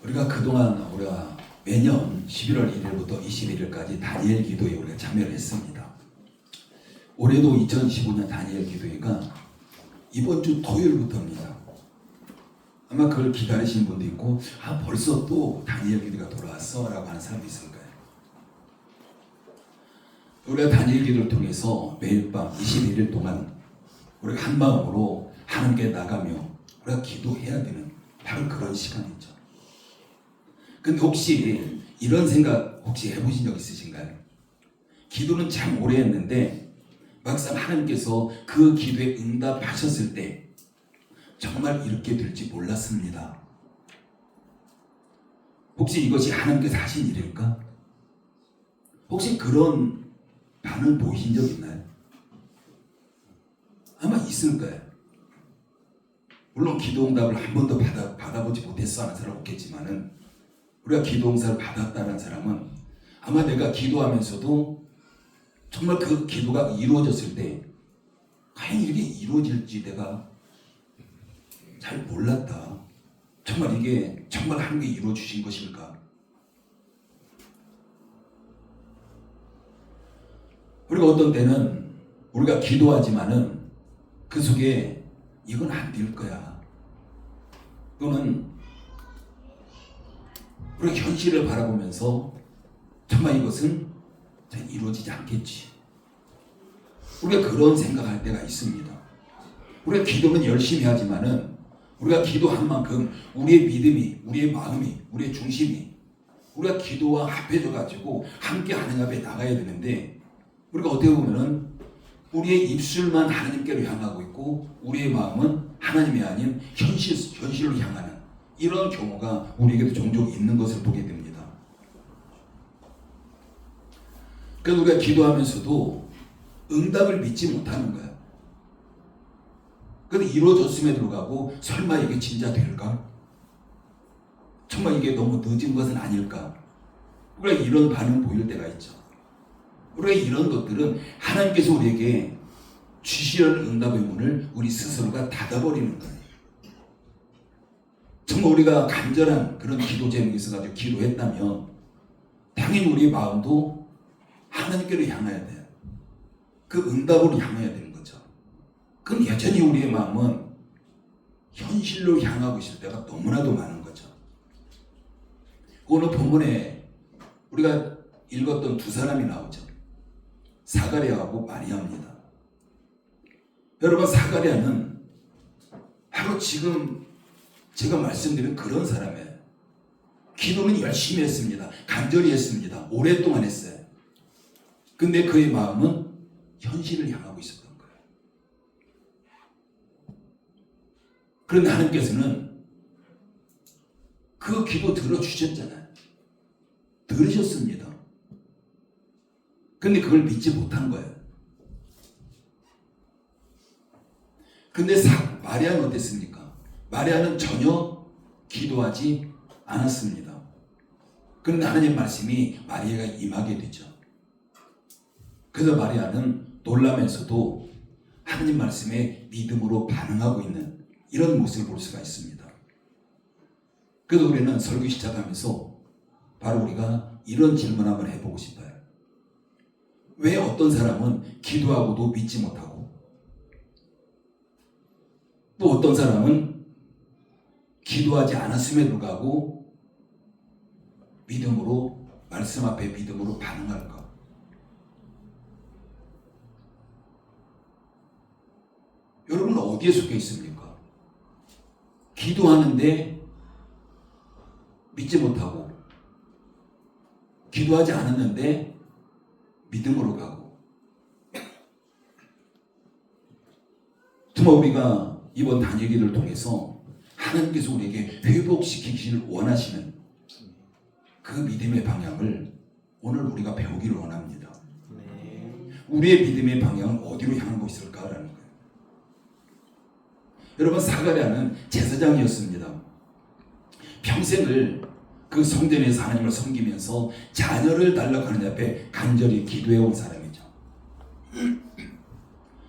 우리가 그동안 우리가 매년 11월 1일부터 21일까지 다니엘 기도회에 우리가 참여를 했습니다. 올해도 2015년 다니엘 기도회가 이번 주 토요일부터입니다. 아마 그걸 기다리신 분도 있고 벌써 또 다니엘 기도가 돌아왔어 라고 하는 사람이 있을 거예요. 우리가 다니엘 기도를 통해서 매일 밤 21일 동안 우리가 한 마음으로 하나님께 나가며 우리가 기도해야 되는 바로 그런 시간이죠. 근데 혹시 이런 생각 혹시 해보신 적 있으신가요? 기도는 참 오래 했는데 막상 하나님께서 그 기도에 응답하셨을 때 정말 이렇게 될지 몰랐습니다. 혹시 이것이 하나님께서 하신 일일까? 혹시 그런 반응 보신 적 있나요? 아마 있을 거예요. 물론 기도 응답을 한 번도 받아보지 못했어 하는 사람은 없겠지만은 우리가 기도 응답을 받았다는 사람은 아마 내가 기도하면서도 정말 그 기도가 이루어졌을 때 과연 이렇게 이루어질지 내가 잘 몰랐다. 정말 이게 정말 하나님께 이루어 주신 것일까? 우리가 어떤 때는 우리가 기도하지만은 그 속에 이건 안 될 거야. 또는 우리가 현실을 바라보면서 정말 이것은 잘 이루어지지 않겠지. 우리가 그런 생각할 때가 있습니다. 우리가 기도는 열심히 하지만은 우리가 기도한 만큼 우리의 믿음이, 우리의 마음이, 우리의 중심이 우리가 기도와 합해져 가지고 함께 하나님 앞에 나가야 되는데 우리가 어떻게 보면은 우리의 입술만 하나님께로 향하고 있고 우리의 마음은 하나님이 아닌 현실로 향하는 이런 경우가 우리에게도 종종 있는 것을 보게 됩니다. 그래서 우리가 기도하면서도 응답을 믿지 못하는 거예요. 그런데 이루어졌음에도 불구하고 설마 이게 진짜 될까? 정말 이게 너무 늦은 것은 아닐까? 우리가 이런 반응 보일 때가 있죠. 우리가 이런 것들은 하나님께서 우리에게 주시려는 응답의 문을 우리 스스로가 닫아버리는 거예요. 정말 우리가 간절한 그런 기도 제목이 있어가지고 기도했다면 당연히 우리의 마음도 하나님께로 향해야 돼요. 그 응답으로 향해야 되는 거죠. 그럼 여전히 우리의 마음은 현실로 향하고 있을 때가 너무나도 많은 거죠. 오늘 본문에 우리가 읽었던 두 사람이 나오죠. 사가랴하고 마리아입니다. 여러분, 사가랴는 바로 지금 제가 말씀드린 그런 사람이에요. 기도는 열심히 했습니다. 간절히 했습니다. 오랫동안 했어요. 근데 그의 마음은 현실을 향하고 있었던 거예요. 그런데 하나님께서는 그 기도 들어주셨잖아요. 들으셨습니다. 근데 그걸 믿지 못한 거예요. 근데 마리아는 어땠습니까? 마리아는 전혀 기도하지 않았습니다. 그런데 하나님 말씀이 마리아가 임하게 되죠. 그래서 마리아는 놀라면서도 하나님 말씀에 믿음으로 반응하고 있는 이런 모습을 볼 수가 있습니다. 그래서 우리는 설교 시작하면서 바로 우리가 이런 질문 한번 해보고 싶어요. 왜 어떤 사람은 기도하고도 믿지 못하고 또 어떤 사람은 기도하지 않았음에도 불구하고 믿음으로 말씀 앞에 믿음으로 반응할까? 여러분은 어디에 속해 있습니까? 기도하는데 믿지 못하고 기도하지 않았는데 믿음으로 가고 정말 우리가 이번 다니엘 기도를 통해서 하나님께서 우리에게 회복시키기를 원하시는 그 믿음의 방향을 오늘 우리가 배우기를 원합니다. 우리의 믿음의 방향은 어디로 향하고 있을까라는 거예요. 여러분, 사가랴는 제사장이었습니다. 평생을 그 성전에서 하나님을 섬기면서 자녀를 달라고 하는 앞에 간절히 기도해온 사람이죠.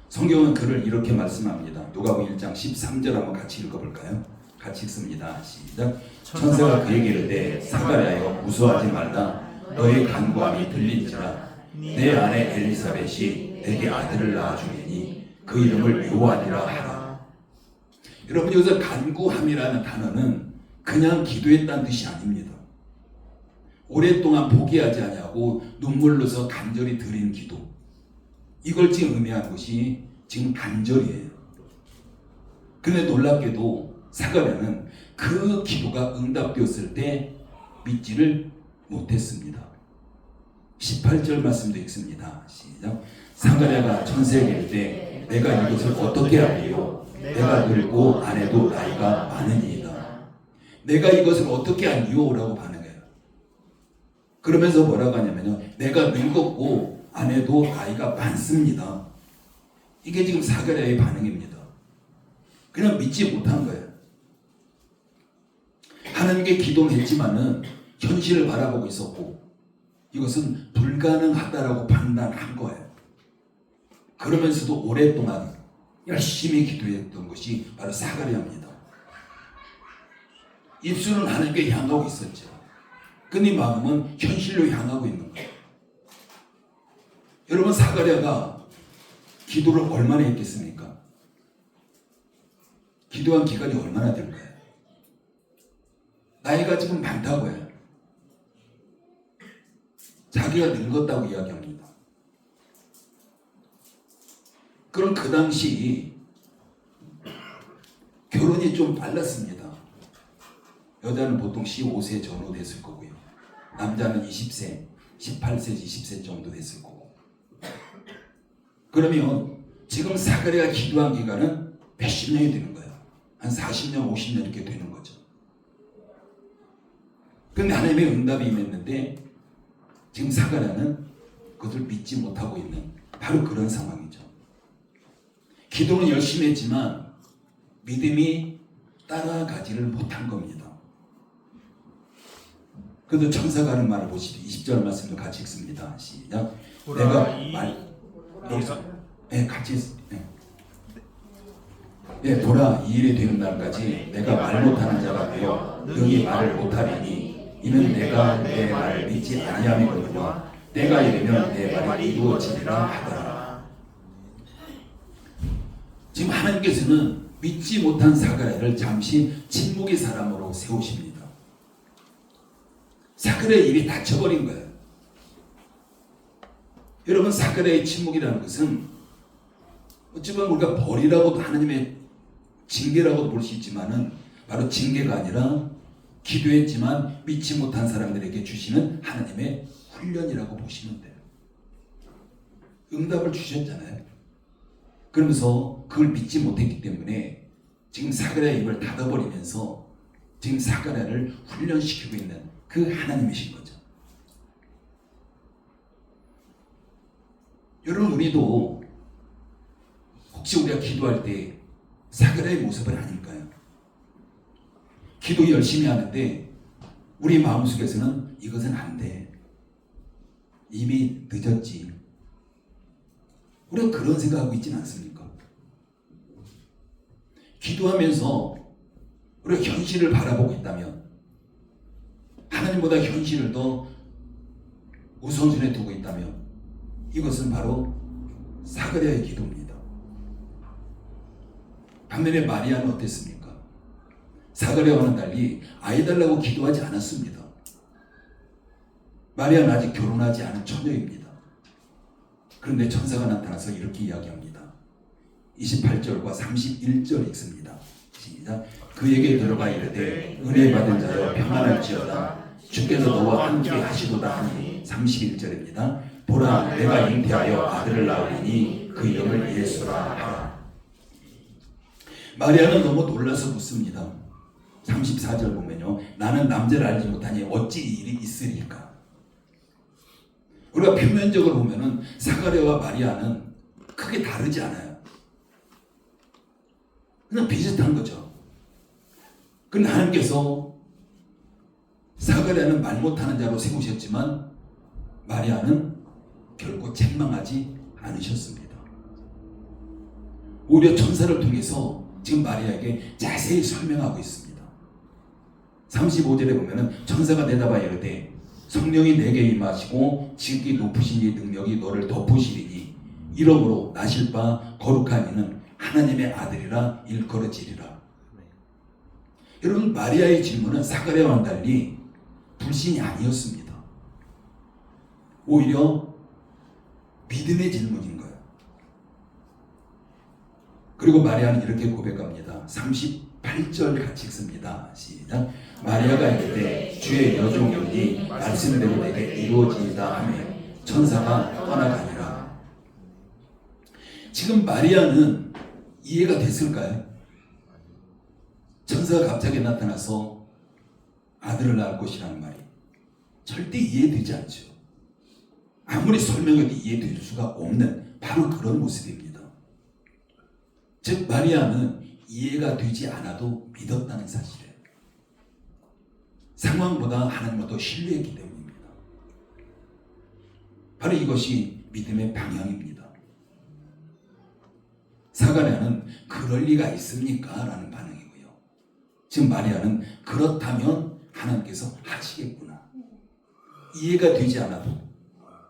성경은 그를 이렇게 말씀합니다. 누가복음 1장 13절 한번 같이 읽어볼까요? 같이 읽습니다. 시작. 천사가 그에게 이르되 사가랴여 무서워하지 말라. 너의 간구함이 들린지라. 내 아내 엘리사벳이 내게 아들을 낳아주리니 그 이름을 요한이라 하라. 여러분, 여기서 간구함이라는 단어는 그냥 기도했다는 뜻이 아닙니다. 오랫동안 포기하지 아니하고 눈물로서 간절히 드린 기도, 이걸 지금 의미하는 것이 지금 간절이에요. 그런데 놀랍게도 사가랴는 그 기도가 응답되었을 때 믿지를 못했습니다. 18절 말씀도 읽습니다. 시작. 사가랴가 천사에게 이르되 내가 이것을 어떻게 하리요? 내가 늙고 아내도 나이가 많으니이다. 내가 이것을 어떻게 하리요? 라고 반응해요. 그러면서 뭐라고 하냐면요, 내가 늙었고 아내도 나이가 많습니다. 이게 지금 사가랴의 반응입니다. 그냥 믿지 못한 거예요. 하나님께 기도는 했지만은 현실을 바라보고 있었고 이것은 불가능하다라고 판단한 거예요. 그러면서도 오랫동안 열심히 기도했던 것이 바로 사가랴입니다. 입술은 하나님께 향하고 있었죠. 근데 마음은 현실로 향하고 있는 거예요. 여러분, 사가랴가 기도를 얼마나 했겠습니까? 기도한 기간이 얼마나 될까요? 나이가 지금 많다고 해요. 자기가 늙었다고 이야기합니다. 그럼 그 당시 결혼이 좀 빨랐습니다. 여자는 보통 15세 전후 됐을 거고요. 남자는 20세, 18세, 20세 정도 됐을 거고. 그러면 지금 사가랴가 기도한 기간은 몇십 년이 되는 거예요. 한 40년, 50년 이렇게 되는 거죠. 그런데 하나님의 응답이 임했는데 지금 사가랴는 그것을 믿지 못하고 있는 바로 그런 상황이죠. 기도는 열심히 했지만 믿음이 따라가지를 못한 겁니다. 그래도 천사가 하는 말을 보시죠. 20절 말씀도 같이 읽습니다. 시작. 내가 같이 보라, 이 일이 되는 날까지 내가 말 못하는 자가 되어 능히 말을 못하리니 이는 내가 내 말을 믿지 아니함이거든요. 때가 이르면 내 말이 이루어지리라 하더라. 지금 하나님께서는 믿지 못한 사가랴를 잠시 침묵의 사람으로 세우십니다. 사가랴의 입이 닫혀버린 거예요. 여러분, 사가랴의 침묵이라는 것은 어찌보면 우리가 벌이라고도, 하나님의 징계라고도 볼 수 있지만은 바로 징계가 아니라 기도했지만 믿지 못한 사람들에게 주시는 하나님의 훈련이라고 보시면 돼요. 응답을 주셨잖아요. 그러면서 그걸 믿지 못했기 때문에 지금 사가랴의 입을 닫아버리면서 지금 사가랴를 훈련시키고 있는 그 하나님이신 거죠. 여러분, 우리도 혹시 우리가 기도할 때 사가랴의 모습은 아닐까요? 기도 열심히 하는데 우리 마음속에서는 이것은 안 돼. 이미 늦었지. 우리가 그런 생각하고 있지는 않습니까? 기도하면서 우리가 현실을 바라보고 있다면, 하나님보다 현실을 더 우선순위에 두고 있다면 이것은 바로 사가랴의 기도입니다. 반면에 마리아는 어땠습니까? 사가랴와는 달리 아이 달라고 기도하지 않았습니다. 마리아는 아직 결혼하지 않은 처녀입니다. 그런데 천사가 나타나서 이렇게 이야기합니다. 28절과 31절 읽습니다. 시작. 그에게 들어가 이르되 은혜 받은 자여 평안할지어다. 주께서 너와 함께 하시도다 하니. 31절입니다. 보라, 내가 잉태하여 아들을 낳으리니 그 이름을 예수라 하라. 마리아는 너무 놀라서 묻습니다. 34절 보면요, 나는 남자를 알지 못하니 어찌 이 일이 있으리까. 우리가 표면적으로 보면은 사가랴와 마리아는 크게 다르지 않아요. 그냥 비슷한 거죠. 그런데 하나님께서 사가랴는 말 못하는 자로 세우셨지만 마리아는 결코 책망하지 않으셨습니다. 오히려 천사를 통해서 지금 마리아에게 자세히 설명하고 있습니다. 35절에 보면은 천사가 대답하여 이르되 성령이 내게 임하시고 지극히 높으신 이 능력이 너를 덮으시리니 이러므로 나실 바 거룩한 이는 하나님의 아들이라 일컬어지리라. 여러분, 마리아의 질문은 사가랴와는 달리 불신이 아니었습니다. 오히려 믿음의 질문인 거예요. 그리고 마리아는 이렇게 고백합니다. 38절 같이 읽습니다. 시작. 마리아가 이르되 주의 여종이니 말씀대로 내게 이루어지이다 하며 천사가 떠나가니라. 지금 마리아는 이해가 됐을까요? 천사가 갑자기 나타나서 아들을 낳을 것이라는 말이 절대 이해되지 않죠. 아무리 설명해도 이해될 수가 없는 바로 그런 모습입니다. 즉 마리아는 이해가 되지 않아도 믿었다는 사실이에요. 상황보다 하나님을 더 신뢰했기 때문입니다. 바로 이것이 믿음의 방향입니다. 사가랴는 그럴 리가 있습니까? 라는 반응이고요. 지금 마리아는 그렇다면 하나님께서 하시겠구나. 이해가 되지 않아도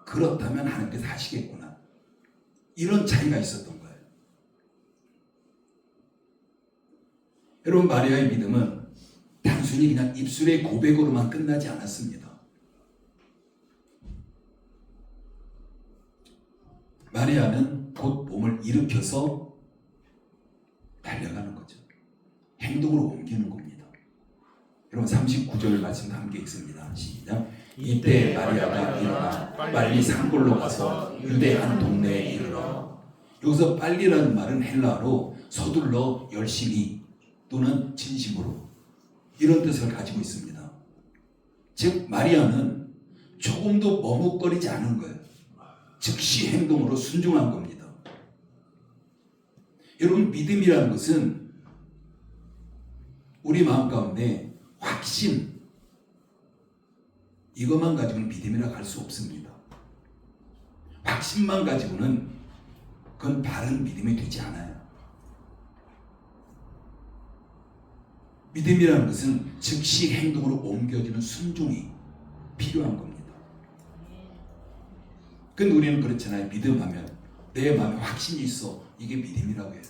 그렇다면 하나님께서 하시겠구나. 이런 차이가 있었던 거예요. 여러분, 마리아의 믿음은 단순히 그냥 입술의 고백으로만 끝나지 않았습니다. 마리아는 곧 몸을 일으켜서 달려가는 거죠. 행동으로 옮기는 겁니다. 여러분 39절 말씀도 함께 읽습니다. 시작. 이때 마리아가 일어나 빨리 산골로 가서 유대 한 동네에 이르러. 여기서 빨리라는 말은 헬라어로 서둘러 열심히 또는 진심으로 이런 뜻을 가지고 있습니다. 즉 마리아는 조금도 머뭇거리지 않은 거예요. 즉시 행동으로 순종한 겁니다. 여러분 믿음이라는 것은 우리 마음 가운데 확신, 이것만 가지고는 믿음이라고 할 수 없습니다. 확신만 가지고는 그건 바른 믿음이 되지 않아요. 믿음이라는 것은 즉시 행동으로 옮겨지는 순종이 필요한 겁니다. 근데 우리는 그렇잖아요. 믿음하면 내 마음에 확신이 있어. 이게 믿음이라고 해요.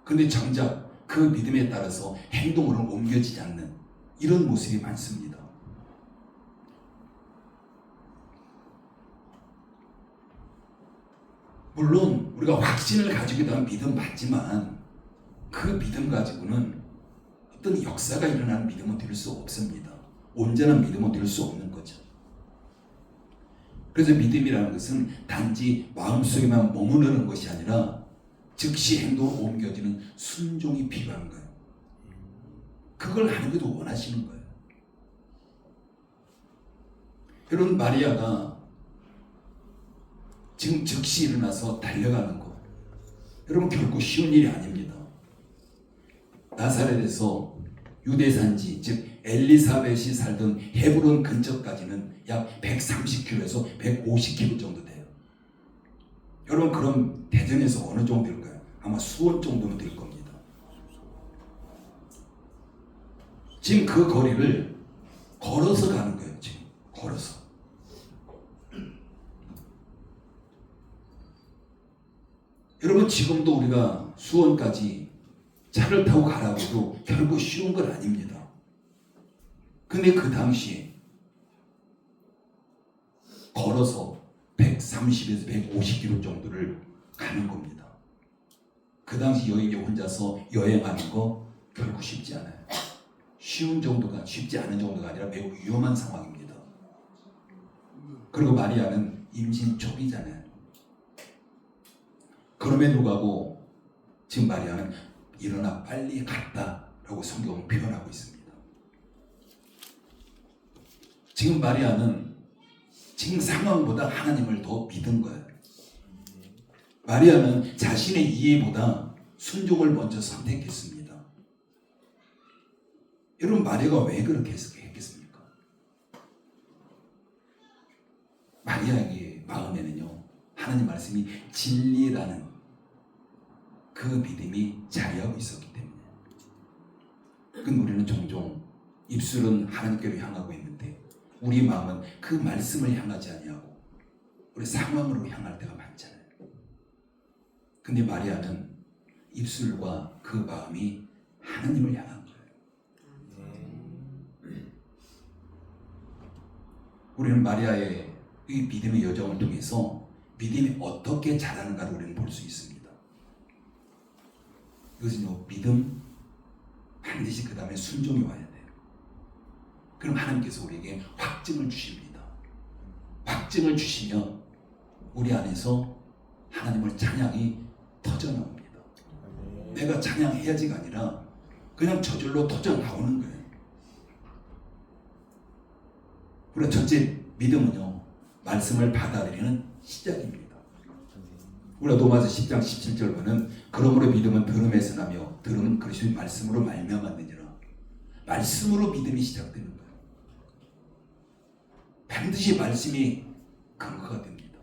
근데 정작 그 믿음에 따라서 행동으로 옮겨지지 않는 이런 모습이 많습니다. 물론 우리가 확신을 가지고 있다면 믿음 받지만 그 믿음 가지고는 어떤 역사가 일어나는 믿음은 될 수 없습니다. 온전한 믿음은 될 수 없는 거죠. 그래서 믿음이라는 것은 단지 마음속에만 머무르는 것이 아니라 즉시 행동으로 옮겨지는 순종이 필요한 거예요. 그걸 하나님도 원하시는 거예요. 여러분 마리아가 지금 즉시 일어나서 달려가는 것, 여러분 결코 쉬운 일이 아닙니다. 나사렛에서 유대산지 즉 엘리사벳이 살던 헤브론 근처까지는 약 130km에서 150km 정도 돼요. 여러분 그럼 대전에서 어느 정도 될까요? 아마 수원 정도는 될 겁니다. 지금 그 거리를 걸어서 가는 거예요. 지금 걸어서. 여러분 지금도 우리가 수원까지 차를 타고 가라고 해도 결국 쉬운 건 아닙니다. 근데 그 당시에 걸어서 130에서 150km 정도를 가는 겁니다. 그 당시 여인이 혼자서 여행하는 거 결국 쉽지 않아요. 쉬운 정도가 쉽지 않은 정도가 아니라 매우 위험한 상황입니다. 그리고 마리아는 임신 초기잖아요. 그럼에도 불구하고 지금 마리아는 일어나 빨리 갔다라고 성경은 표현하고 있습니다. 지금 마리아는 지금 상황보다 하나님을 더 믿은 거예요. 마리아는 자신의 이해보다 순종을 먼저 선택했습니다. 여러분 마리아가 왜 그렇게 했겠습니까? 마리아의 마음에는요 하나님 말씀이 진리라는 그 믿음이 자리하고 있었기 때문에. 근데 우리는 종종 입술은 하나님께로 향하고 있는데 우리 마음은 그 말씀을 향하지 아니하고 우리 상황으로 향할 때가 많잖아요. 근데 마리아는 입술과 그 마음이 하나님을 향한 거예요. 우리는 마리아의 이 믿음의 여정을 통해서 믿음이 어떻게 자라는가를 우리는 볼 수 있습니다. 이것은요, 믿음 반드시 그 다음에 순종이 와야 돼요. 그럼 하나님께서 우리에게 확증을 주십니다. 확증을 주시면 우리 안에서 하나님을 찬양이 터져나옵니다. 내가 찬양해야지가 아니라 그냥 저절로 터져나오는 거예요. 우리가 첫째 믿음은요, 말씀을 받아들이는 시작입니다. 우리가 로마서 10장 17절 보면 그러므로 믿음은 들음에서 나며 들음은 그리스도의 말씀으로 말미암았느니라. 말씀으로 믿음이 시작되는 거예요. 반드시 말씀이 근거가 됩니다.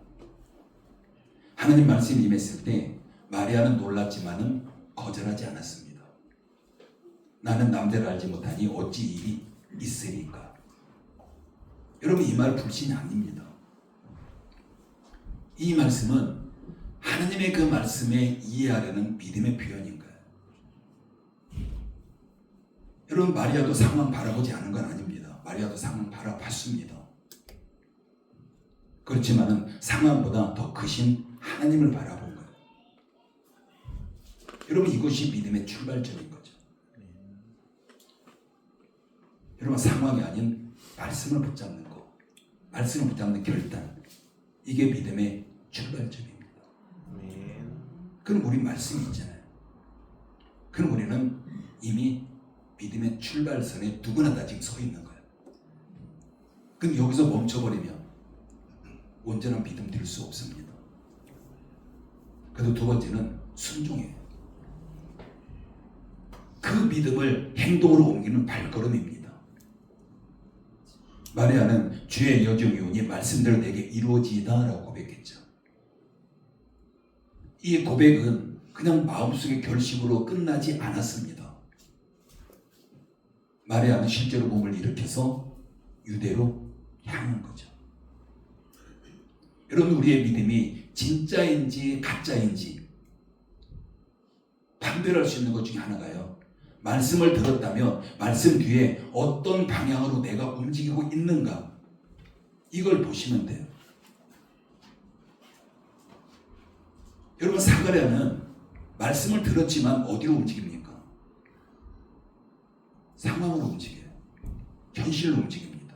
하나님 말씀이 임했을 때 마리아는 놀랐지만은 거절하지 않았습니다. 나는 남자를 알지 못하니 어찌 일이 있으리까. 여러분, 이 말 불신이 아닙니다. 이 말씀은 하나님의 그 말씀에 이해하려는 믿음의 표현인 거예요. 여러분, 마리아도 상황 바라보지 않은 건 아닙니다. 마리아도 상황 바라봤습니다. 그렇지만은 상황보다 더 크신 하나님을 바라본 거예요. 여러분, 이것이 믿음의 출발점인 거죠. 여러분, 상황이 아닌 말씀을 붙잡는 거, 말씀을 붙잡는 결단, 이게 믿음의 출발점입니다. 그럼 우리 말씀이 있잖아요. 그럼 우리는 이미 믿음의 출발선에 누구나 다 지금 서 있는 거예요. 근데 여기서 멈춰버리면 온전한 믿음 될 수 없습니다. 그리고 두 번째는 순종이에요. 그 믿음을 행동으로 옮기는 발걸음입니다. 마리아는 주의 여정이 오니 말씀대로 내게 이루어지이다라고 고백했죠. 이 고백은 그냥 마음속의 결심으로 끝나지 않았습니다. 마리아는 실제로 몸을 일으켜서 유대로 향한 거죠. 여러분, 우리의 믿음이 진짜인지 가짜인지 판별할 수 있는 것 중에 하나가요, 말씀을 들었다면 말씀 뒤에 어떤 방향으로 내가 움직이고 있는가, 이걸 보시면 돼요. 여러분, 사가랴는 말씀을 들었지만 어디로 움직입니까? 상황으로 움직여요. 현실로 움직입니다.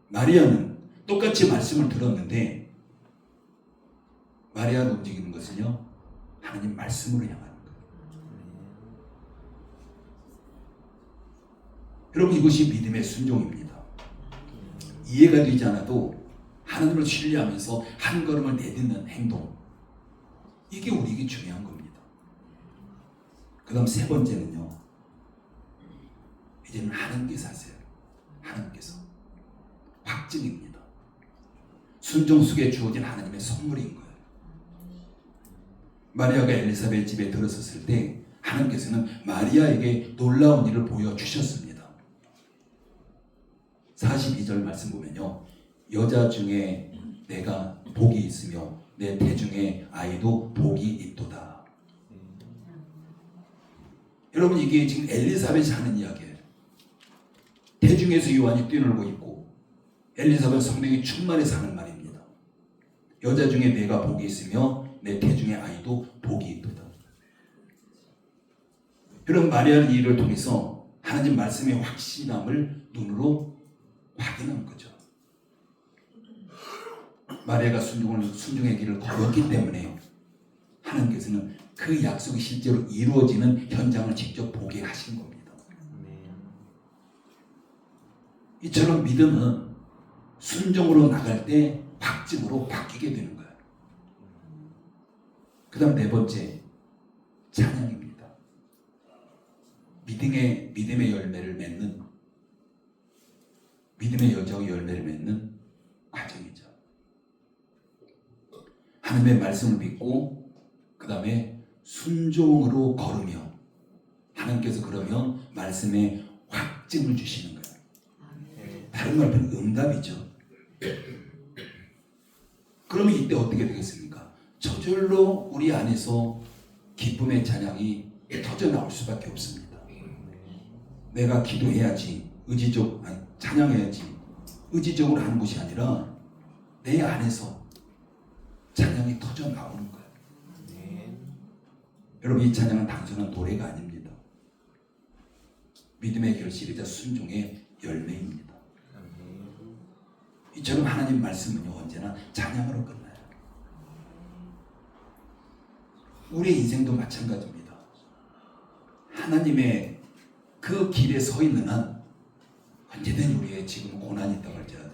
마리아는 똑같이 말씀을 들었는데 마리아가 움직이는 것은요, 하나님 말씀으로 향하는 거예요. 여러분, 이것이 믿음의 순종입니다. 이해가 되지 않아도 하나님을 신뢰하면서 한 걸음을 내딛는 행동, 이게 우리에게 중요한 겁니다. 그 다음 세 번째는요, 이제는 하나님께서 하세요. 하나님께서. 확증입니다. 순종 속에 주어진 하나님의 선물인 거예요. 마리아가 엘리사벳 집에 들어섰을 때 하나님께서는 마리아에게 놀라운 일을 보여주셨습니다. 42절 말씀 보면요, 여자 중에 내가 복이 있으며 내 태중의 아이도 복이 있도다. 여러분, 이게 지금 엘리사벳이 하는 이야기예요. 태중에서 요한이 뛰놀고 있고 엘리사벳 성령이 충만해서 하는 말입니다. 여자 중에 내가 복이 있으며 내 태중의 아이도 복이 있도다. 여러분, 마리아는 이 일을 통해서 하나님 말씀의 확실함을 눈으로 확인한 거죠. 마리아가 순종의 길을 걸었기 때문에 하나님께서는 그 약속이 실제로 이루어지는 현장을 직접 보게 하신 겁니다. 이처럼 믿음은 순종으로 나갈 때 확증으로 바뀌게 되는 거예요. 그 다음 네 번째, 찬양입니다. 믿음의 열매를 맺는, 믿음의 여정의 열매를 맺는 과정이죠. 하나님의 말씀을 믿고 그 다음에 순종으로 걸으며 하나님께서 그러면 말씀의 확증을 주시는 거예요. 다른 말로 하면 응답이죠. 그러면 이때 어떻게 되겠습니까? 저절로 우리 안에서 기쁨의 찬양이 터져 나올 수밖에 없습니다. 내가 기도해야지, 찬양해야지, 의지적으로 하는 것이 아니라 내 안에서 찬양이 터져 나오는 거예요. 여러분, 이 찬양은 단순한 노래가 아닙니다. 믿음의 결실이자 순종의 열매입니다. 이처럼 하나님 말씀은요, 언제나 찬양으로 끝나요. 우리의 인생도 마찬가지입니다. 하나님의 그 길에 서 있는 한 언제든 우리의 지금 고난이 있다고 할지라도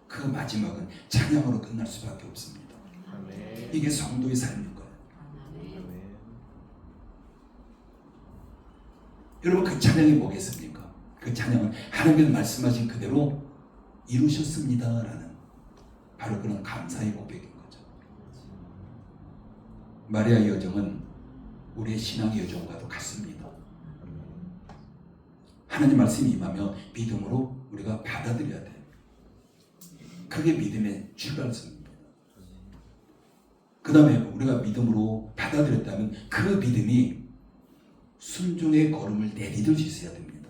그 마지막은 찬양으로 끝날 수밖에 없습니다. 이게 성도의 삶인 거예요. 여러분, 그 찬양이 뭐겠습니까? 그 찬양은 하나님께서 말씀하신 그대로 이루셨습니다라는 바로 그런 감사의 고백인 거죠. 마리아의 여정은 우리의 신앙의 여정과도 같습니다. 하나님 말씀이 임하며 믿음으로 우리가 받아들여야 돼요. 그게 믿음의 출발선입니다. 그 다음에 우리가 믿음으로 받아들였다면 그 믿음이 순종의 걸음을 내디딜 수 있어야 됩니다.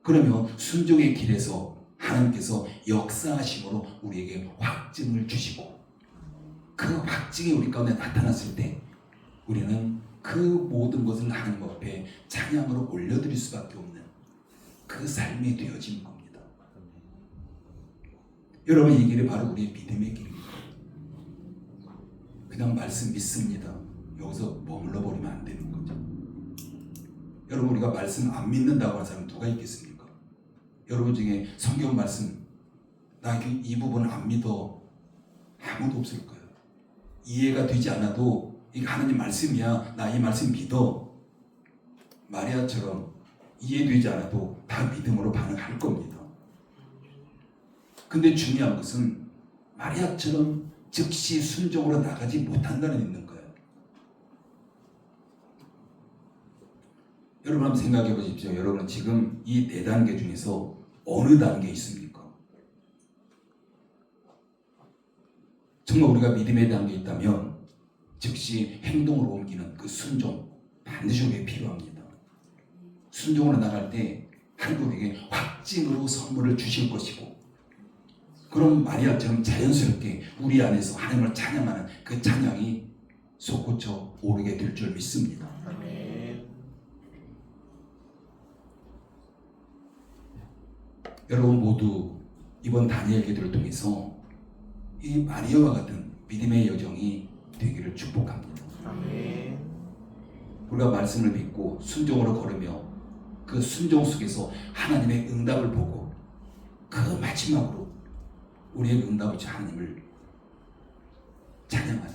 그러면 순종의 길에서 하나님께서 역사하심으로 우리에게 확증을 주시고 그 확증이 우리 가운데 나타났을 때 우리는 그 모든 것을 하나님 앞에 찬양으로 올려드릴 수밖에 없는 그 삶이 되어지는 겁니다. 여러분, 이 길이 바로 우리의 믿음의 길입니다. 그냥 말씀 믿습니다. 여기서 머물러 버리면 안 되는 거죠. 여러분, 우리가 말씀 안 믿는다고 하는 사람 누가 있겠습니까? 여러분 중에 성경 말씀 나 이 부분 안 믿어 아무도 없을 거예요. 이해가 되지 않아도 이게 하나님 말씀이야, 나 이 말씀 믿어, 마리아처럼 이해되지 않아도 다 믿음으로 반응할 겁니다. 근데 중요한 것은 마리아처럼 즉시 순종으로 나가지 못한다는 있는 거예요. 여러분 한번 생각해 보십시오. 여러분은 지금 이 4단계 중에서 어느 단계에 있습니까? 정말 우리가 믿음의 단계에 있다면 즉시 행동으로 옮기는 그 순종 반드시 우리에게 필요합니다. 순종으로 나갈 때 하나님 우리에게 확증으로 선물을 주실 것이고, 그럼 마리아처럼 자연스럽게 우리 안에서 하나님을 찬양하는 그 찬양이 솟구쳐 오르게 될 줄 믿습니다. 아멘. 여러분 모두 이번 다니엘 기도를 통해서 이 마리아와 같은 믿음의 여정이 되기를 축복합니다. 아멘. 우리가 말씀을 믿고 순종으로 걸으며 그 순종 속에서 하나님의 응답을 보고 그 마지막으로 우리의 응답이죠, 하나님을 찬양하는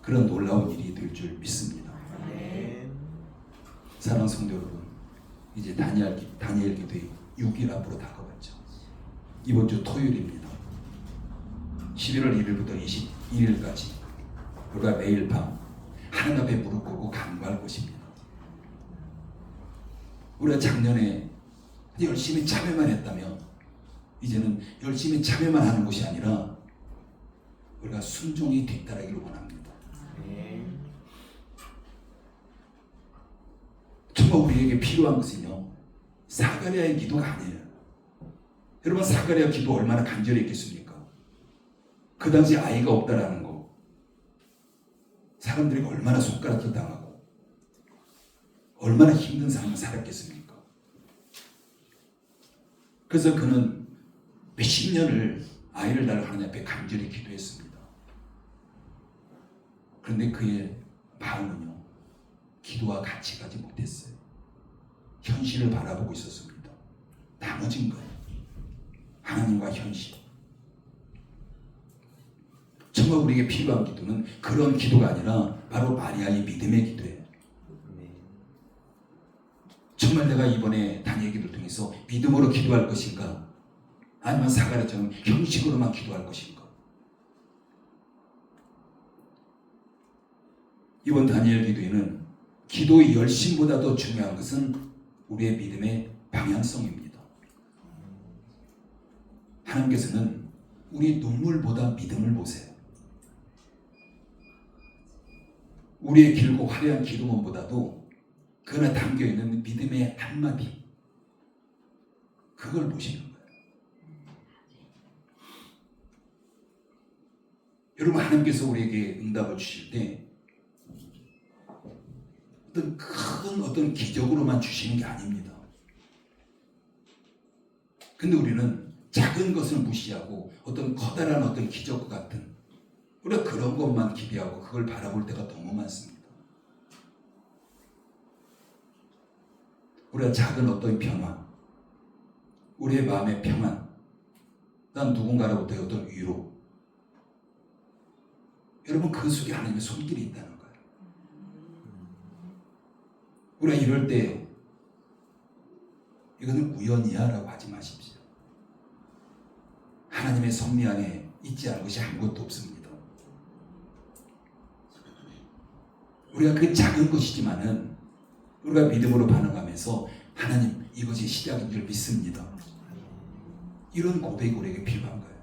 그런 놀라운 일이 될 줄 믿습니다. 아멘. 사랑하는 성도 여러분, 이제 다니엘 기도의 6일 앞으로 다가왔죠. 이번 주 토요일입니다. 11월 1일부터 21일까지 우리가 매일 밤 하나님 앞에 무릎 꿇고 간구할 것입니다. 우리가 작년에 열심히 참여만 했다면 이제는 열심히 참여만 하는 것이 아니라 우리가 순종이 뒤따르기를 원합니다. 정말 우리에게 필요한 것은요, 사가랴의 기도가 아니에요. 여러분, 사가랴 기도 얼마나 간절히 했겠습니까? 그 당시 아이가 없다라는 거, 사람들에게 얼마나 손가락질 당하고 얼마나 힘든 삶을 살았겠습니까? 그래서 그는 몇십 년을 아이를 달라 하나님 앞에 간절히 기도했습니다. 그런데 그의 마음은요, 기도와 같이 가지 못했어요. 현실을 바라보고 있었습니다. 나머진 거예요. 하나님과 현실. 정말 우리에게 필요한 기도는 그런 기도가 아니라 바로 마리아의 믿음의 기도예요. 정말 내가 이번에 다니엘 기도를 통해서 믿음으로 기도할 것인가? 아니면 사가랴처럼 형식으로만 기도할 것인가? 이번 다니엘 기도에는 기도의 열심보다 더 중요한 것은 우리의 믿음의 방향성입니다. 하나님께서는 우리 눈물보다 믿음을 보세요. 우리의 길고 화려한 기도문보다도 그 안에 담겨있는 믿음의 한마디, 그걸 보시는 거예요. 여러분, 하나님께서 우리에게 응답을 주실 때 어떤 큰 어떤 기적으로만 주시는 게 아닙니다. 근데 우리는 작은 것을 무시하고 어떤 커다란 어떤 기적과 같은, 우리가 그런 것만 기대하고 그걸 바라볼 때가 너무 많습니다. 우리가 작은 어떤 변화, 우리의 마음의 평안, 난 누군가로부터의 어떤 위로, 여러분, 그 속에 하나님의 손길이 있다는 거예요. 우리가 이럴 때 이거는 우연이야 라고 하지 마십시오. 하나님의 섭리 안에 있지 않은 것이 아무것도 없습니다. 우리가 그 작은 것이지만은 우리가 믿음으로 반응하면서 하나님, 이것이 시작인 줄 믿습니다. 이런 고백이 우리에게 필요한 거예요.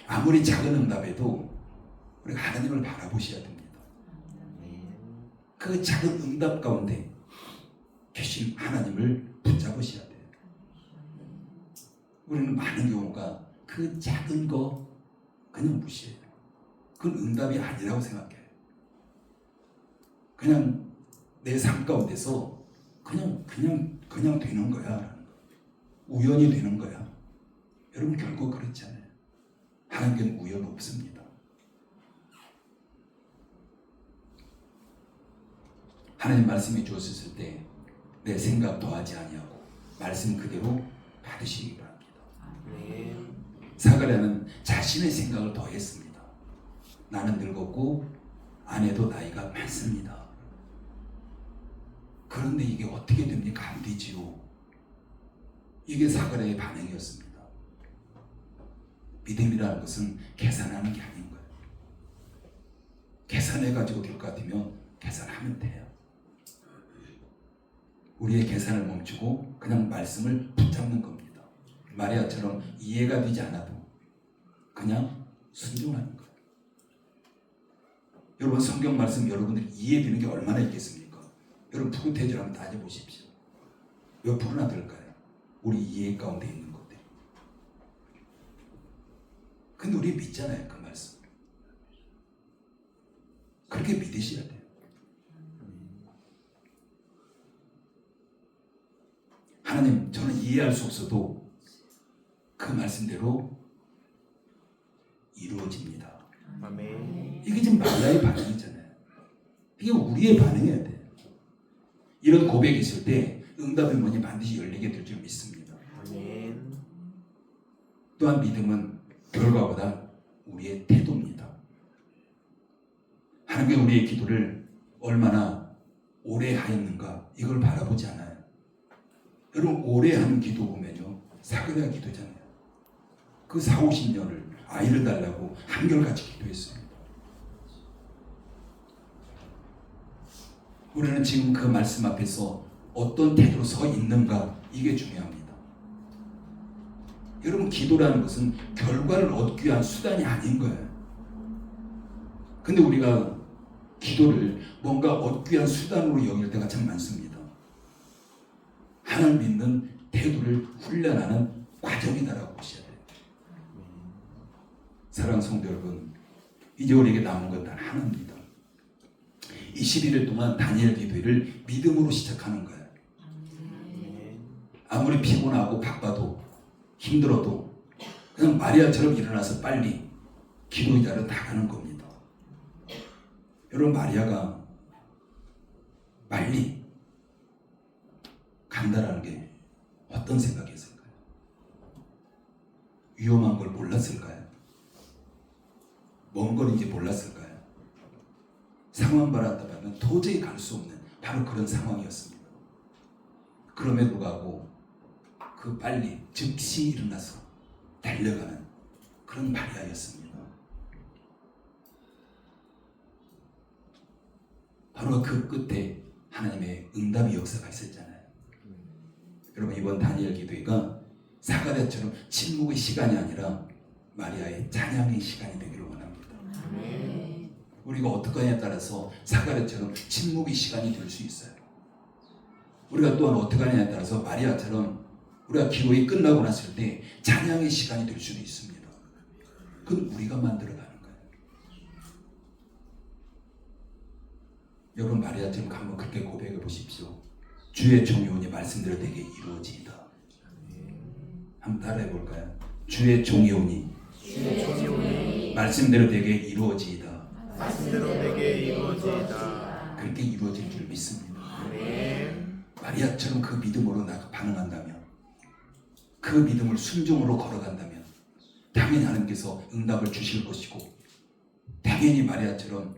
아무리 작은 응답에도 우리가 하나님을 바라보셔야 됩니다. 그 작은 응답 가운데 계신 하나님을 붙잡으셔야 돼요. 우리는 많은 경우가 그 작은 거 그냥 무시해요. 그건 응답이 아니라고 생각해요. 그냥 내 삶 가운데서 그냥 되는 거야. 우연이 되는 거야. 여러분, 결국 그렇지 않아요. 하나님께는 우연 없습니다. 하나님 말씀해 주었을 때 내 생각 더하지 아니하고 말씀 그대로 받으시기 바랍니다. 사가랴는 자신의 생각을 더했습니다. 나는 늙었고 아내도 나이가 많습니다. 그런데 이게 어떻게 됩니까? 안 되지요. 이게 사가랴의 반응이었습니다. 믿음이라는 것은 계산하는 게 아닌 거예요. 계산해가지고 될 것 같으면 계산하면 돼요. 우리의 계산을 멈추고 그냥 말씀을 붙잡는 겁니다. 마리아처럼 이해가 되지 않아도 그냥 순종하는 거예요. 여러분, 성경 말씀 여러분들이 이해되는 게 얼마나 있겠습니까? 여러분, 푸근태질 한번 따져보십시오. 몇 프로나 될까요? 우리 이해 가운데 있는 것들. 근데 우리 믿잖아요, 그 말씀. 그렇게 믿으셔야 돼요. 하나님, 저는 이해할 수 없어도 그 말씀대로 이루어집니다. 아멘. 이게 지금 마리아의 반응이잖아요. 이게 우리의 반응이어야 돼요. 이런 고백이 있을 때 응답의 문이 반드시 열리게 될 줄 믿습니다. 아멘. 또한 믿음은 결과보다 우리의 태도입니다. 하나님께 우리의 기도를 얼마나 오래 하였는가, 이걸 바라보지 않아요. 여러분, 오래 하는 기도 보면요, 사그랴 기도잖아요. 그 40-50년을 아이를 달라고 한결같이 기도했습니다. 우리는 지금 그 말씀 앞에서 어떤 태도로 서 있는가, 이게 중요합니다. 여러분, 기도라는 것은 결과를 얻기 위한 수단이 아닌 거예요. 근데 우리가 기도를 뭔가 얻기 위한 수단으로 여길 때가 참 많습니다. 하나님 믿는 태도를 훈련하는 과정이다라고 보셔야 돼요. 사랑하는 성도 여러분, 이제 우리에게 남은 건 단 하나입니다. 21일 동안 다니엘 기도를 믿음으로 시작하는 거예요. 아무리 피곤하고 바빠도 힘들어도 그냥 마리아처럼 일어나서 빨리 기도 자리로 나가는 겁니다. 여러분, 마리아가 빨리 간다라는 게 어떤 생각이었을까요? 위험한 걸 몰랐을까요? 먼 거리인지 몰랐을까요? 상황 바라보면 도저히 갈 수 없는 바로 그런 상황이었습니다. 그럼에도 불구하고 그 빨리 즉시 일어나서 달려가는 그런 마리아였습니다. 바로 그 끝에 하나님의 응답의 역사가 있었잖아요. 여러분 이번 다니엘 기도회가 사가랴처럼 침묵의 시간이 아니라 마리아의 찬양의 시간이 되기를 원합니다. 우리가 어떻게 하냐에 따라서 사가랴처럼 침묵의 시간이 될 수 있어요. 우리가 또한 어떻게 하냐에 따라서 마리아처럼 우리가 기도회 끝나고 났을 때 찬양의 시간이 될 수도 있습니다. 그건 우리가 만들어가는 거예요. 여러분 마리아처럼 한번 그렇게 고백해 보십시오. 주의 종이 오니 말씀대로 되게 이루어지이다. 한번 따라해 볼까요? 주의 종이 오니 말씀대로 되게 이루어지이다. 말씀대로 내게 이루어지이다. 그렇게 이루어질 줄 믿습니다. 아멘. 마리아처럼 그 믿음으로 반응한다면, 그 믿음을 순종으로 걸어간다면 당연히 하나님께서 응답을 주실 것이고, 당연히 마리아처럼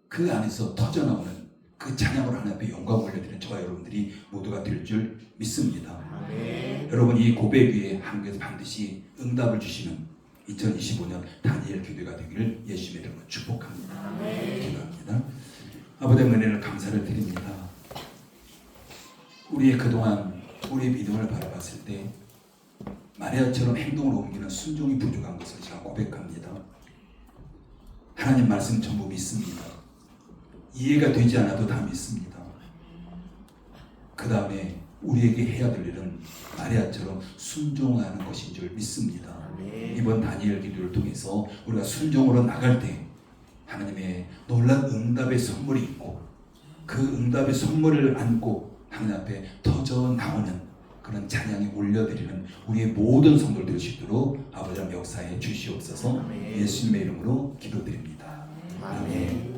그 안에서 터져나오는 그 찬양으로 하나님 앞에 영광 올려드리는 저와 여러분들이 모두가 될 줄 믿습니다. 아멘. 여러분 이 고백 위에 하나님께서 반드시 응답을 주시는 2025년 다니엘 기도가 되기를 예수님의 이름으로 축복합니다. 기도합니다. 아버지 은혜를 감사를 드립니다. 우리의 그동안 우리의 믿음을 바라봤을 때 마리아처럼 행동으로 옮기는 순종이 부족한 것을 제가 고백합니다. 하나님 말씀 전부 믿습니다. 이해가 되지 않아도 다 믿습니다. 그 다음에 우리에게 해야 될 일은 마리아처럼 순종하는 것인 줄 믿습니다. 이번 다니엘 기도를 통해서 우리가 순종으로 나갈 때 하나님의 놀라운 응답의 선물이 있고, 그 응답의 선물을 안고 하나님 앞에 터져 나오는 그런 찬양이 올려드리는 우리의 모든 성도들 될 수 있도록 아버지 하나님 역사에 주시옵소서. 예수님의 이름으로 기도드립니다. 아멘.